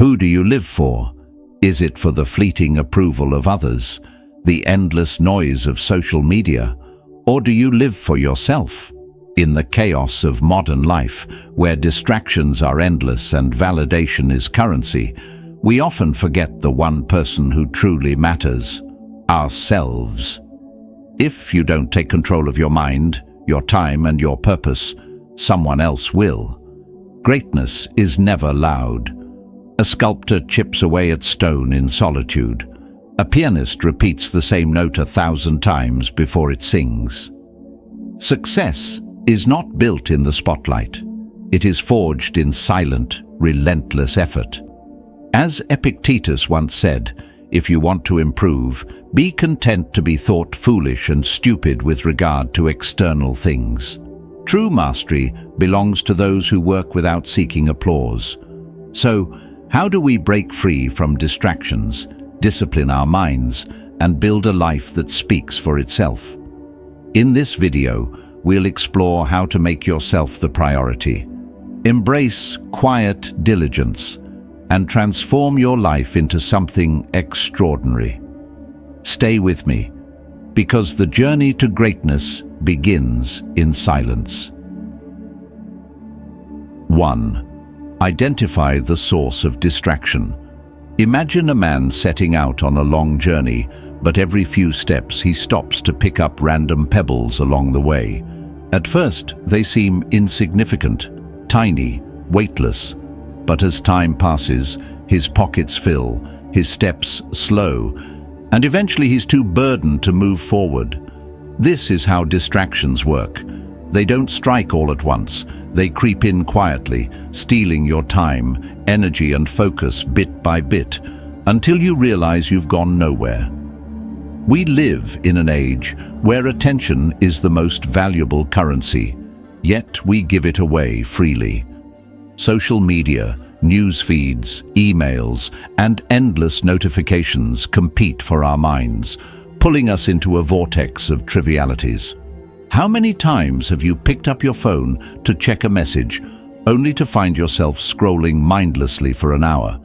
Who do you live for? Is it for the fleeting approval of others, the endless noise of social media, or do you live for yourself? In the chaos of modern life, where distractions are endless and validation is currency, we often forget the one person who truly matters: ourselves. If you don't take control of your mind, your time and your purpose, someone else will. Greatness is never loud. A sculptor chips away at stone in solitude. A pianist repeats the same note 1,000 times before it sings. Success is not built in the spotlight. It is forged in silent, relentless effort. As Epictetus once said, if you want to improve, be content to be thought foolish and stupid with regard to external things. True mastery belongs to those who work without seeking applause. So, how do we break free from distractions, discipline our minds, and build a life that speaks for itself? In this video, we'll explore how to make yourself the priority. Embrace quiet diligence and transform your life into something extraordinary. Stay with me, because the journey to greatness begins in silence. 1. Identify the source of distraction. Imagine a man setting out on a long journey, but every few steps he stops to pick up random pebbles along the way. At first, they seem insignificant, tiny, weightless, but as time passes, his pockets fill, his steps slow, and eventually he's too burdened to move forward. This is how distractions work. They don't strike all at once. They creep in quietly, stealing your time, energy and focus bit by bit, until you realize you've gone nowhere. We live in an age where attention is the most valuable currency, yet we give it away freely. Social media, news feeds, emails, and endless notifications compete for our minds, pulling us into a vortex of trivialities. How many times have you picked up your phone to check a message, only to find yourself scrolling mindlessly for an hour?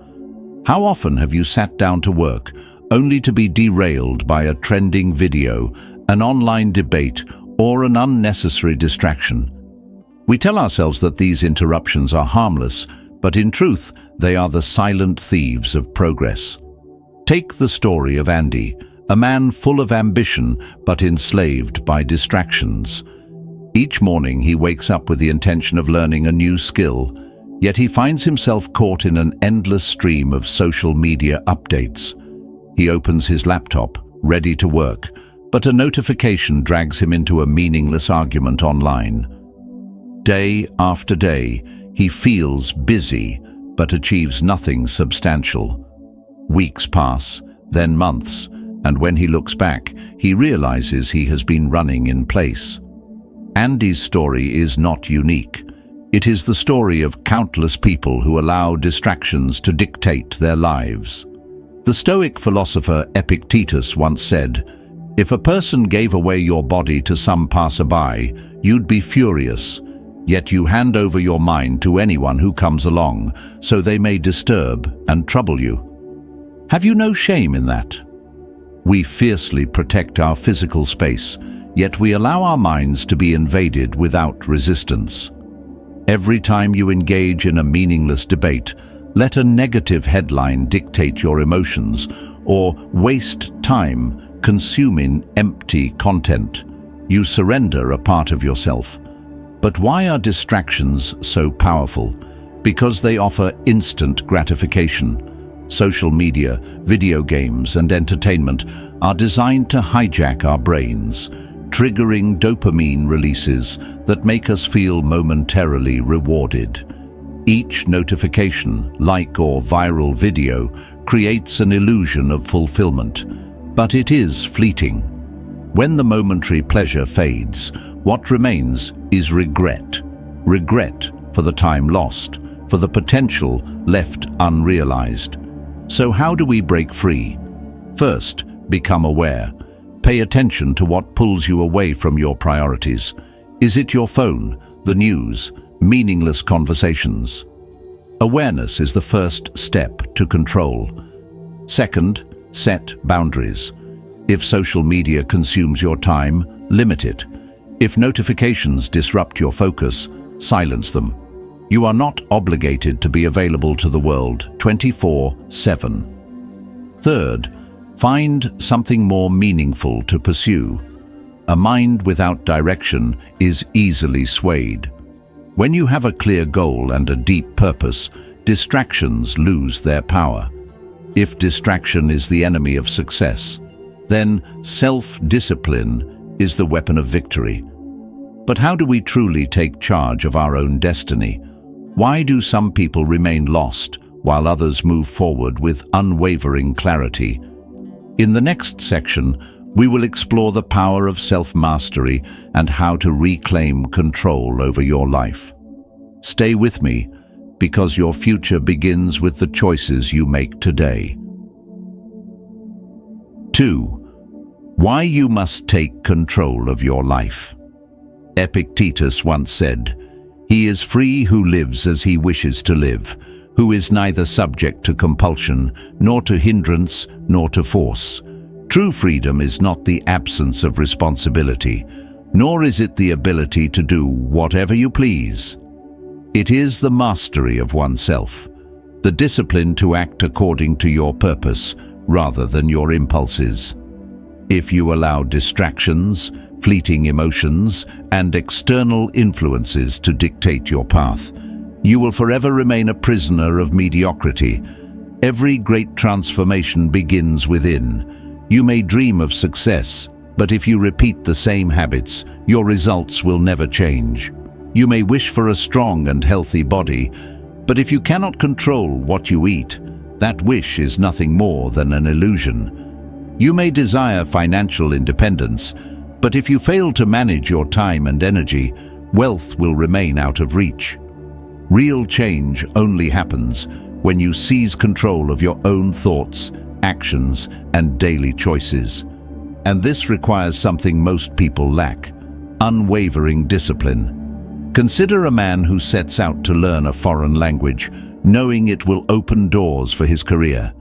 How often have you sat down to work, only to be derailed by a trending video, an online debate, or an unnecessary distraction? We tell ourselves that these interruptions are harmless, but in truth, they are the silent thieves of progress. Take the story of Andy, a man full of ambition but enslaved by distractions. Each morning he wakes up with the intention of learning a new skill, yet he finds himself caught in an endless stream of social media updates. He opens his laptop, ready to work, but a notification drags him into a meaningless argument online. Day after day, he feels busy, but achieves nothing substantial. Weeks pass, then months, and when he looks back, he realizes he has been running in place. Andy's story is not unique. It is the story of countless people who allow distractions to dictate their lives. The Stoic philosopher Epictetus once said, "If a person gave away your body to some passerby, you'd be furious. Yet you hand over your mind to anyone who comes along, so they may disturb and trouble you." Have you no shame in that? We fiercely protect our physical space, yet we allow our minds to be invaded without resistance. Every time you engage in a meaningless debate, let a negative headline dictate your emotions, or waste time consuming empty content. You surrender a part of yourself. But why are distractions so powerful? Because they offer instant gratification. Social media, video games, and entertainment are designed to hijack our brains, triggering dopamine releases that make us feel momentarily rewarded. Each notification, like or viral video, creates an illusion of fulfillment, but it is fleeting. When the momentary pleasure fades, what remains is regret. Regret for the time lost, for the potential left unrealized. So how do we break free? First, become aware. Pay attention to what pulls you away from your priorities. Is it your phone, the news, meaningless conversations? Awareness is the first step to control. Second, set boundaries. If social media consumes your time, limit it. If notifications disrupt your focus, silence them. You are not obligated to be available to the world 24/7. Third, find something more meaningful to pursue. A mind without direction is easily swayed. When you have a clear goal and a deep purpose, distractions lose their power. If distraction is the enemy of success, then self-discipline is the weapon of victory. But how do we truly take charge of our own destiny? Why do some people remain lost while others move forward with unwavering clarity? In the next section, we will explore the power of self-mastery and how to reclaim control over your life. Stay with me, because your future begins with the choices you make today. 2. Why you must take control of your life. Epictetus once said, "He is free who lives as he wishes to live, who is neither subject to compulsion, nor to hindrance, nor to force." True freedom is not the absence of responsibility, nor is it the ability to do whatever you please. It is the mastery of oneself, the discipline to act according to your purpose rather than your impulses. If you allow distractions, fleeting emotions, and external influences to dictate your path, you will forever remain a prisoner of mediocrity. Every great transformation begins within. You may dream of success, but if you repeat the same habits, your results will never change. You may wish for a strong and healthy body, but if you cannot control what you eat, that wish is nothing more than an illusion. You may desire financial independence, but if you fail to manage your time and energy, wealth will remain out of reach. Real change only happens when you seize control of your own thoughts, actions, and daily choices. And this requires something most people lack: unwavering discipline. Consider a man who sets out to learn a foreign language, knowing it will open doors for his career.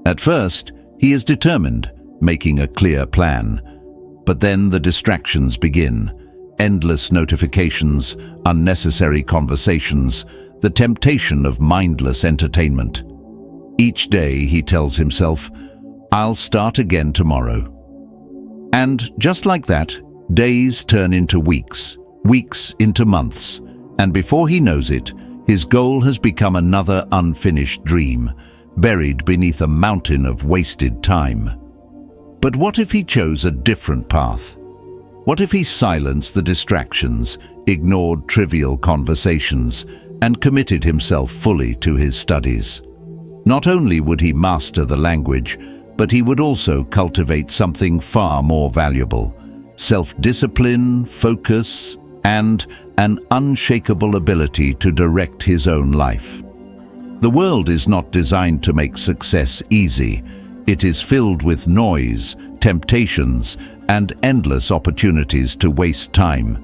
At first, he is determined, making a clear plan. But then the distractions begin. Endless notifications, unnecessary conversations, the temptation of mindless entertainment. Each day he tells himself, "I'll start again tomorrow." And just like that, days turn into weeks, weeks into months, and before he knows it, his goal has become another unfinished dream, buried beneath a mountain of wasted time. But what if he chose a different path? What if he silenced the distractions, ignored trivial conversations, and committed himself fully to his studies? Not only would he master the language, but he would also cultivate something far more valuable: self-discipline, focus, and an unshakable ability to direct his own life. The world is not designed to make success easy. It is filled with noise, temptations, and endless opportunities to waste time.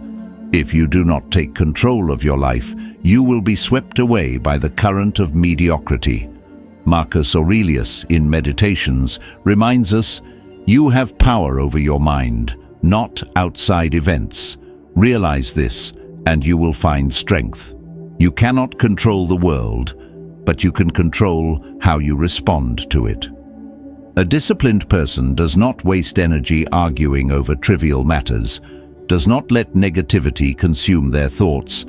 If you do not take control of your life, you will be swept away by the current of mediocrity. Marcus Aurelius, in Meditations, reminds us, "You have power over your mind, not outside events. Realize this, and you will find strength. You cannot control the world, but you can control how you respond to it." A disciplined person does not waste energy arguing over trivial matters, does not let negativity consume their thoughts,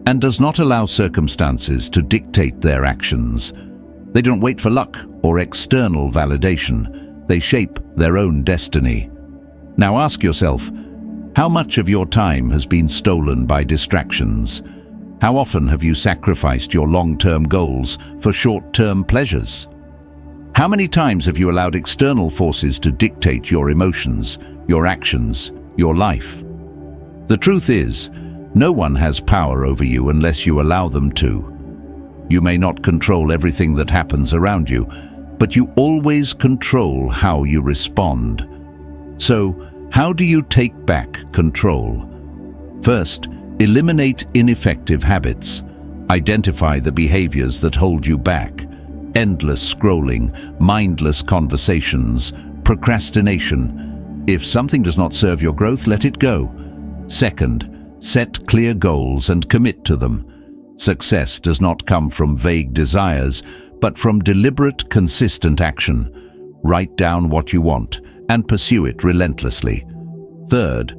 and does not allow circumstances to dictate their actions. They don't wait for luck or external validation. They shape their own destiny. Now ask yourself, how much of your time has been stolen by distractions? How often have you sacrificed your long-term goals for short-term pleasures? How many times have you allowed external forces to dictate your emotions, your actions, your life? The truth is, no one has power over you unless you allow them to. You may not control everything that happens around you, but you always control how you respond. So, how do you take back control? First, eliminate ineffective habits. Identify the behaviors that hold you back. Endless scrolling, mindless conversations, procrastination. If something does not serve your growth, let it go. Second, set clear goals and commit to them. Success does not come from vague desires, but from deliberate, consistent action. Write down what you want and pursue it relentlessly. Third,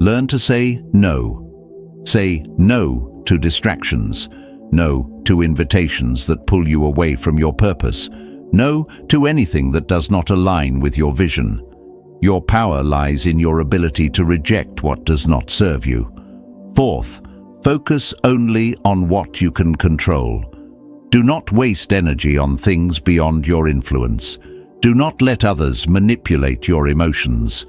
learn to say no. Say no to distractions. No to invitations that pull you away from your purpose. No to anything that does not align with your vision. Your power lies in your ability to reject what does not serve you. Fourth, focus only on what you can control. Do not waste energy on things beyond your influence. Do not let others manipulate your emotions.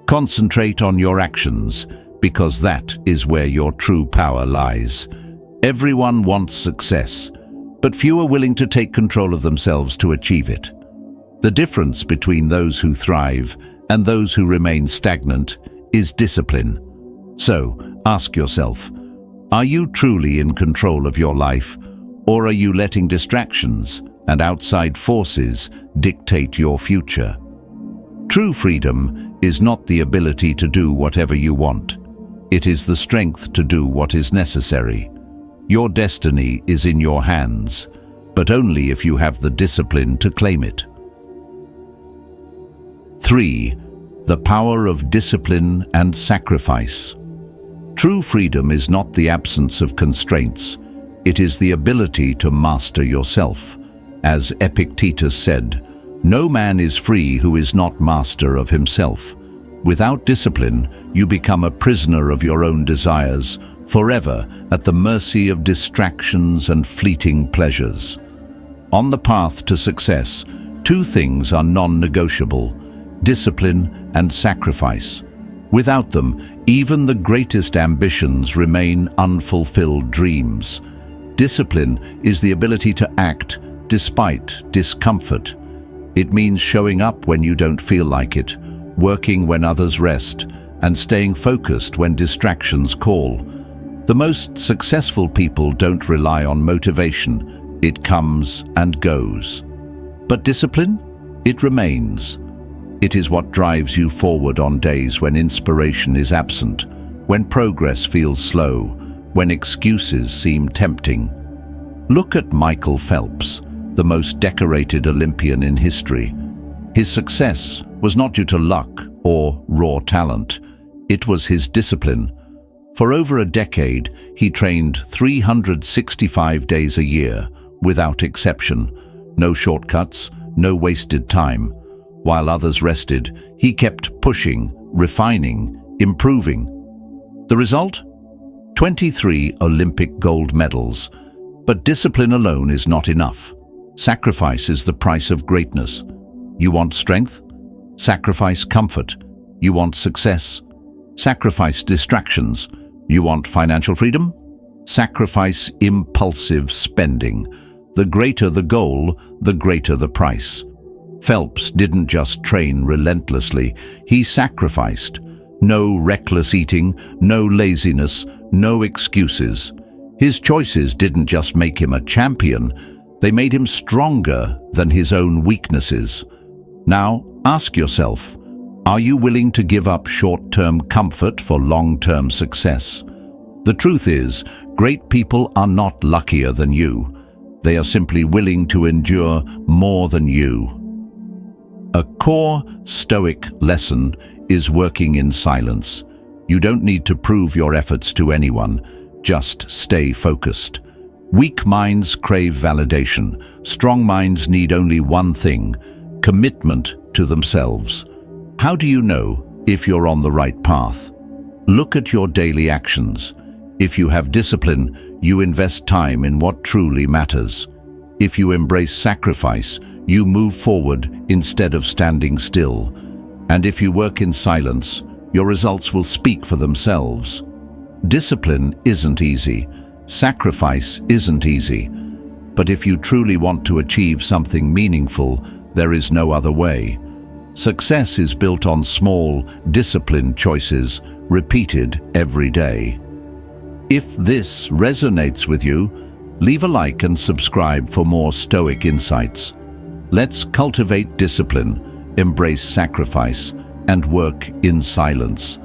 Concentrate on your actions, because that is where your true power lies. Everyone wants success, but few are willing to take control of themselves to achieve it. The difference between those who thrive and those who remain stagnant is discipline. So, ask yourself, are you truly in control of your life, or are you letting distractions and outside forces dictate your future? True freedom is not the ability to do whatever you want. It is the strength to do what is necessary. Your destiny is in your hands, but only if you have the discipline to claim it. 3. The power of discipline and sacrifice. True freedom is not the absence of constraints. It is the ability to master yourself. As Epictetus said, "No man is free who is not master of himself." Without discipline, you become a prisoner of your own desires, forever at the mercy of distractions and fleeting pleasures. On the path to success, two things are non-negotiable: discipline and sacrifice. Without them, even the greatest ambitions remain unfulfilled dreams. Discipline is the ability to act despite discomfort. It means showing up when you don't feel like it, working when others rest, and staying focused when distractions call. The most successful people don't rely on motivation. It comes and goes. But discipline? It remains. It is what drives you forward on days when inspiration is absent, when progress feels slow, when excuses seem tempting. Look at Michael Phelps, the most decorated Olympian in history. His success was not due to luck or raw talent. It was his discipline. For over a decade, he trained 365 days a year, without exception. No shortcuts, no wasted time. While others rested, he kept pushing, refining, improving. The result? 23 Olympic gold medals. But discipline alone is not enough. Sacrifice is the price of greatness. You want strength? Sacrifice comfort. You want success? Sacrifice distractions. You want financial freedom? Sacrifice impulsive spending. The greater the goal, the greater the price. Phelps didn't just train relentlessly, he sacrificed. No reckless eating, no laziness, no excuses. His choices didn't just make him a champion, they made him stronger than his own weaknesses. Now, ask yourself, are you willing to give up short-term comfort for long-term success? The truth is, great people are not luckier than you. They are simply willing to endure more than you. A core Stoic lesson is working in silence. You don't need to prove your efforts to anyone, just stay focused. Weak minds crave validation. Strong minds need only one thing: commitment to themselves. How do you know if you're on the right path? Look at your daily actions. If you have discipline, you invest time in what truly matters. If you embrace sacrifice, you move forward instead of standing still. And if you work in silence, your results will speak for themselves. Discipline isn't easy. Sacrifice isn't easy. But if you truly want to achieve something meaningful, there is no other way. Success is built on small, disciplined choices, repeated every day. If this resonates with you, Leave a like and subscribe for more Stoic insights. Let's cultivate discipline, embrace sacrifice, and work in silence.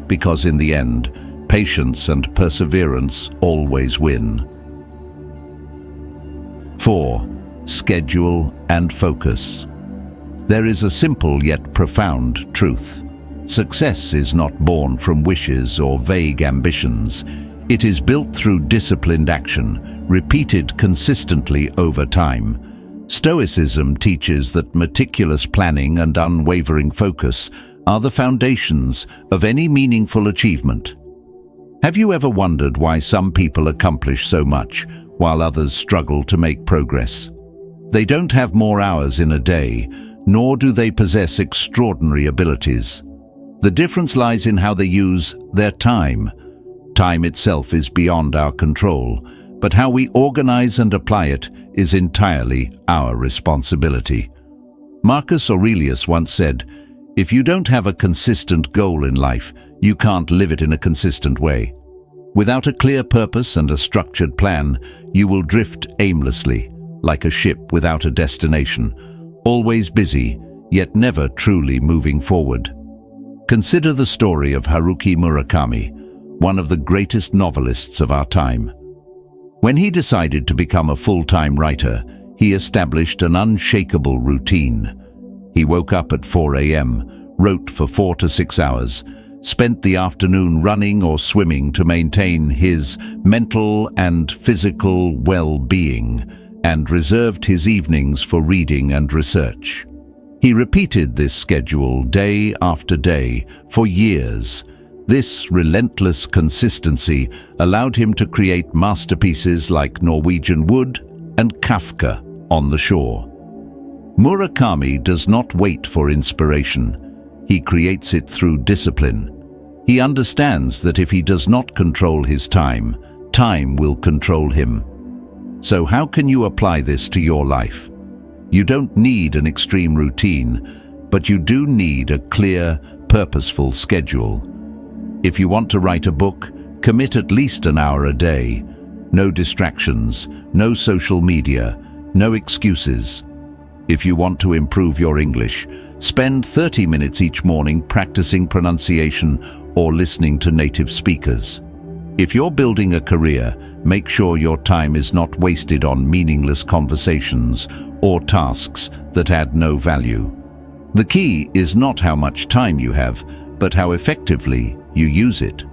Because in the end, patience and perseverance always win. 4. Schedule and focus. There is a simple yet profound truth. Success is not born from wishes or vague ambitions. It is built through disciplined action, repeated consistently over time. Stoicism teaches that meticulous planning and unwavering focus are the foundations of any meaningful achievement. Have you ever wondered why some people accomplish so much while others struggle to make progress? They don't have more hours in a day, nor do they possess extraordinary abilities. The difference lies in how they use their time. Time itself is beyond our control, but how we organize and apply it is entirely our responsibility. Marcus Aurelius once said, "If you don't have a consistent goal in life, you can't live it in a consistent way." Without a clear purpose and a structured plan, you will drift aimlessly, like a ship without a destination, always busy, yet never truly moving forward. Consider the story of Haruki Murakami, one of the greatest novelists of our time. When he decided to become a full-time writer, he established an unshakable routine. He woke up at 4 a.m., wrote for 4 to 6 hours, spent the afternoon running or swimming to maintain his mental and physical well-being, and reserved his evenings for reading and research. He repeated this schedule day after day for years. This relentless consistency allowed him to create masterpieces like Norwegian Wood and Kafka on the Shore. Murakami does not wait for inspiration. He creates it through discipline. He understands that if he does not control his time, time will control him. So how can you apply this to your life? You don't need an extreme routine, but you do need a clear, purposeful schedule. If you want to write a book, commit at least an hour a day. No distractions, no social media, no excuses. If you want to improve your English, spend 30 minutes each morning practicing pronunciation or listening to native speakers. If you're building a career, make sure your time is not wasted on meaningless conversations or tasks that add no value. The key is not how much time you have, but how effectively you use it.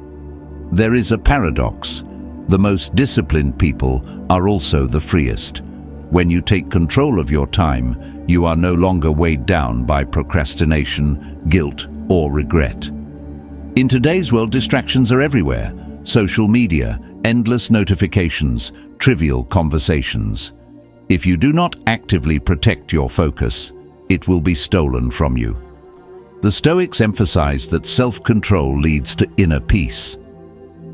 There is a paradox. The most disciplined people are also the freest. When you take control of your time, you are no longer weighed down by procrastination, guilt, or regret. In today's world, distractions are everywhere. Social media, endless notifications, trivial conversations. If you do not actively protect your focus, it will be stolen from you. The Stoics emphasize that self-control leads to inner peace.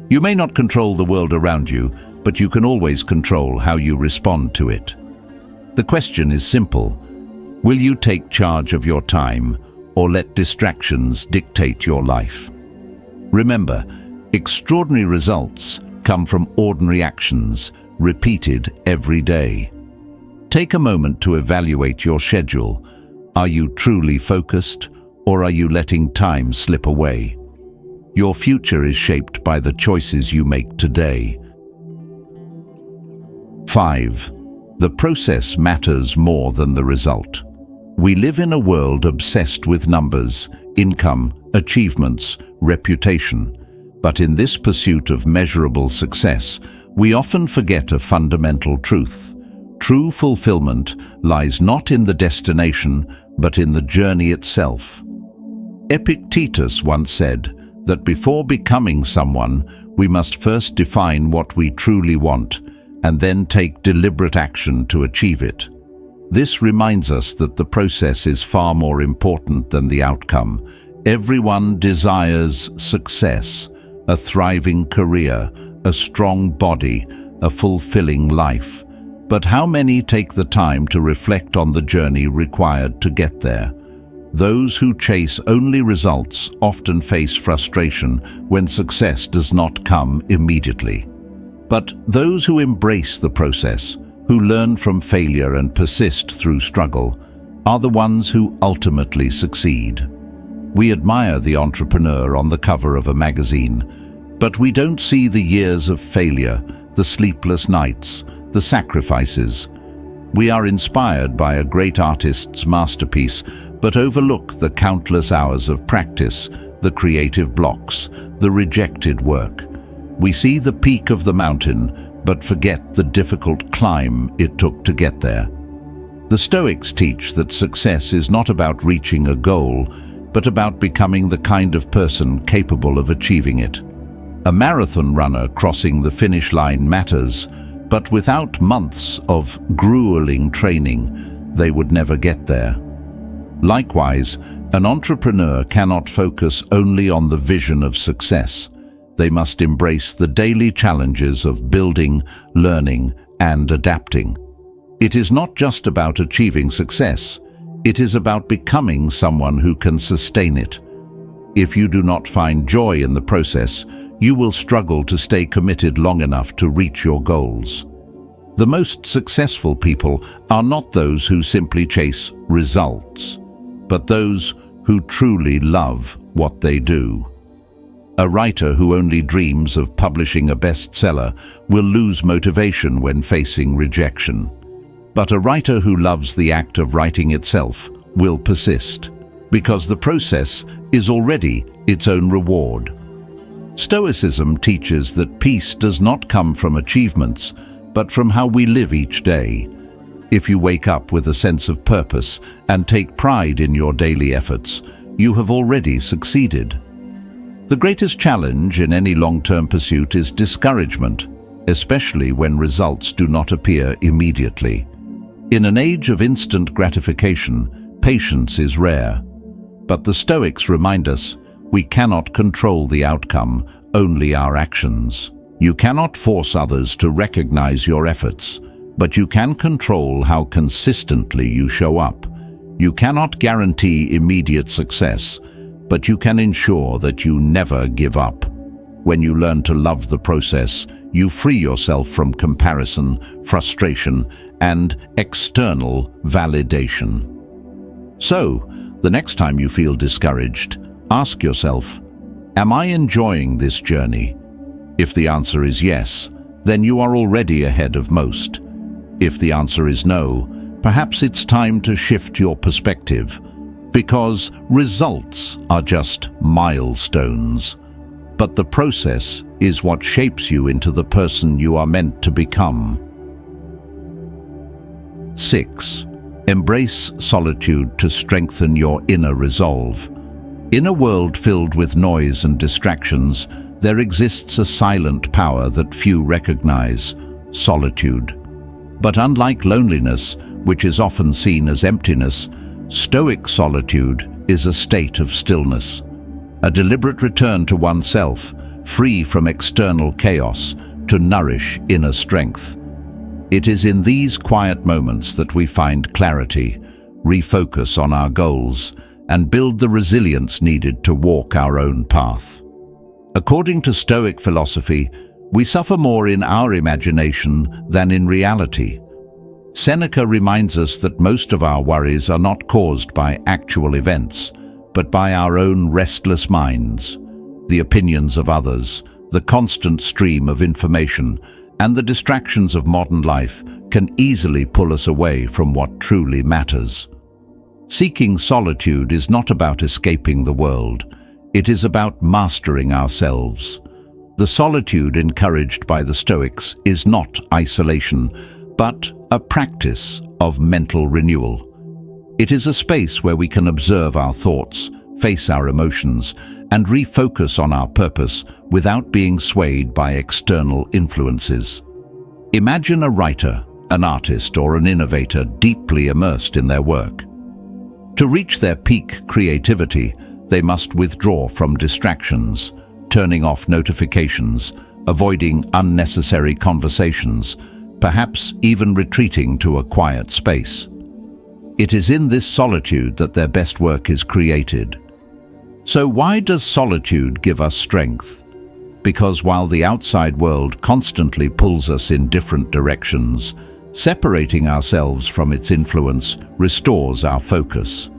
You may not control the world around you, but you can always control how you respond to it. The question is simple. Will you take charge of your time or let distractions dictate your life? Remember, extraordinary results come from ordinary actions, repeated every day. Take a moment to evaluate your schedule. Are you truly focused, or are you letting time slip away? Your future is shaped by the choices you make today. 5. The process matters more than the result. We live in a world obsessed with numbers, income, achievements, reputation. But in this pursuit of measurable success, we often forget a fundamental truth. True fulfillment lies not in the destination, but in the journey itself. Epictetus once said that before becoming someone, we must first define what we truly want, and then take deliberate action to achieve it. This reminds us that the process is far more important than the outcome. Everyone desires success, a thriving career, a strong body, a fulfilling life. But how many take the time to reflect on the journey required to get there? Those who chase only results often face frustration when success does not come immediately. But those who embrace the process, who learn from failure and persist through struggle, are the ones who ultimately succeed. We admire the entrepreneur on the cover of a magazine, but we don't see the years of failure, the sleepless nights, the sacrifices. We are inspired by a great artist's masterpiece, but overlook the countless hours of practice, the creative blocks, the rejected work. We see the peak of the mountain, but forget the difficult climb it took to get there. The Stoics teach that success is not about reaching a goal, but about becoming the kind of person capable of achieving it. A marathon runner crossing the finish line matters, but without months of grueling training, they would never get there. Likewise, an entrepreneur cannot focus only on the vision of success. They must embrace the daily challenges of building, learning, and adapting. It is not just about achieving success. It is about becoming someone who can sustain it. If you do not find joy in the process, you will struggle to stay committed long enough to reach your goals. The most successful people are not those who simply chase results, but those who truly love what they do. A writer who only dreams of publishing a bestseller will lose motivation when facing rejection. But a writer who loves the act of writing itself will persist, because the process is already its own reward. Stoicism teaches that peace does not come from achievements, but from how we live each day. If you wake up with a sense of purpose and take pride in your daily efforts, you have already succeeded. The greatest challenge in any long-term pursuit is discouragement, especially when results do not appear immediately. In an age of instant gratification, patience is rare. But the Stoics remind us, we cannot control the outcome, only our actions. You cannot force others to recognize your efforts, but you can control how consistently you show up. You cannot guarantee immediate success, but you can ensure that you never give up. When you learn to love the process, you free yourself from comparison, frustration, and external validation. So, the next time you feel discouraged, ask yourself, am I enjoying this journey? If the answer is yes, then you are already ahead of most. If the answer is no, perhaps it's time to shift your perspective, because results are just milestones. But the process is what shapes you into the person you are meant to become. 6. Embrace solitude to strengthen your inner resolve. In a world filled with noise and distractions, there exists a silent power that few recognize: solitude. But unlike loneliness, which is often seen as emptiness, Stoic solitude is a state of stillness, a deliberate return to oneself, free from external chaos, to nourish inner strength. It is in these quiet moments that we find clarity, refocus on our goals, and build the resilience needed to walk our own path. According to Stoic philosophy, we suffer more in our imagination than in reality. Seneca reminds us that most of our worries are not caused by actual events, but by our own restless minds. The opinions of others, the constant stream of information, and the distractions of modern life can easily pull us away from what truly matters. Seeking solitude is not about escaping the world. It is about mastering ourselves. The solitude encouraged by the Stoics is not isolation, but a practice of mental renewal. It is a space where we can observe our thoughts, face our emotions, and refocus on our purpose without being swayed by external influences. Imagine a writer, an artist, or an innovator deeply immersed in their work. To reach their peak creativity, they must withdraw from distractions, turning off notifications, avoiding unnecessary conversations, perhaps even retreating to a quiet space. It is in this solitude that their best work is created. So why does solitude give us strength? because while the outside world constantly pulls us in different directions, separating ourselves from its influence restores our focus.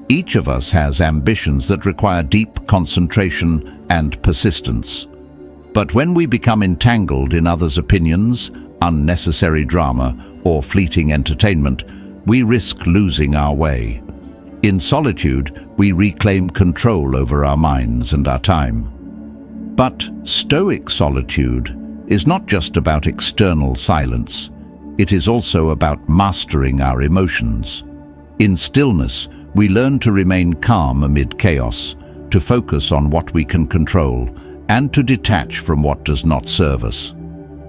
Each of us has ambitions that require deep concentration and persistence. But when we become entangled in others' opinions, unnecessary drama, or fleeting entertainment, we risk losing our way. In solitude, we reclaim control over our minds and our time. But Stoic solitude is not just about external silence. It is also about mastering our emotions. In stillness, we learn to remain calm amid chaos, to focus on what we can control, and to detach from what does not serve us.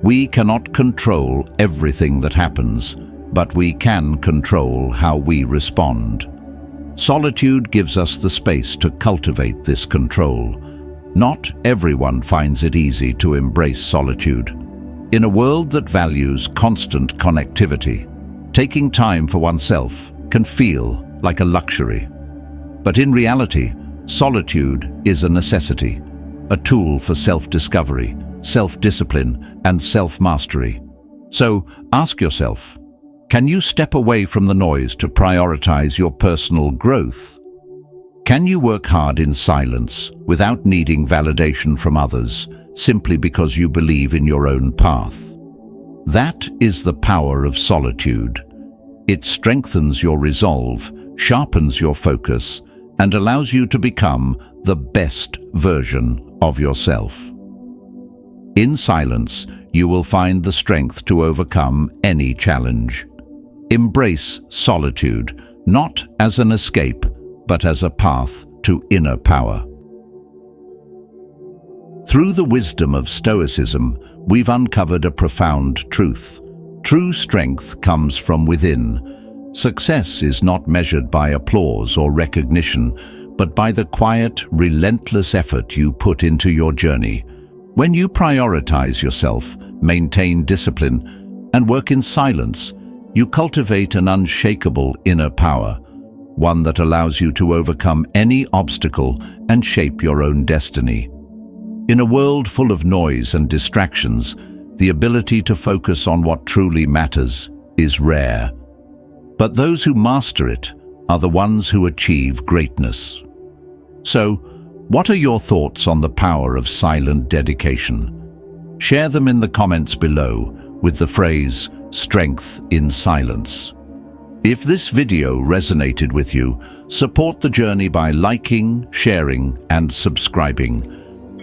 We cannot control everything that happens, but we can control how we respond. Solitude gives us the space to cultivate this control. Not everyone finds it easy to embrace solitude. In a world that values constant connectivity, taking time for oneself can feel like a luxury. But in reality, solitude is a necessity, a tool for self-discovery, self-discipline, and self-mastery. So ask yourself, can you step away from the noise to prioritize your personal growth? Can you work hard in silence without needing validation from others, simply because you believe in your own path? That is the power of solitude. It strengthens your resolve, sharpens your focus, and allows you to become the best version of yourself. In silence, you will find the strength to overcome any challenge. Embrace solitude, not as an escape, but as a path to inner power. Through the wisdom of Stoicism, we've uncovered a profound truth. True strength comes from within. Success is not measured by applause or recognition, but by the quiet, relentless effort you put into your journey. When you prioritize yourself, maintain discipline, and work in silence, you cultivate an unshakable inner power, one that allows you to overcome any obstacle and shape your own destiny. In a world full of noise and distractions, the ability to focus on what truly matters is rare. But those who master it are the ones who achieve greatness. So, what are your thoughts on the power of silent dedication? Share them in the comments below with the phrase, "Strength in Silence." If this video resonated with you, support the journey by liking, sharing, and subscribing.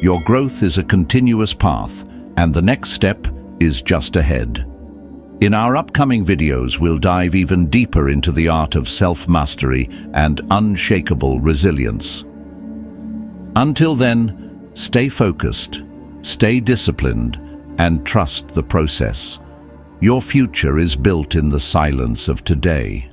Your growth is a continuous path, and the next step is just ahead. In our upcoming videos, we'll dive even deeper into the art of self-mastery and unshakable resilience. Until then, stay focused, stay disciplined, and trust the process. Your future is built in the silence of today.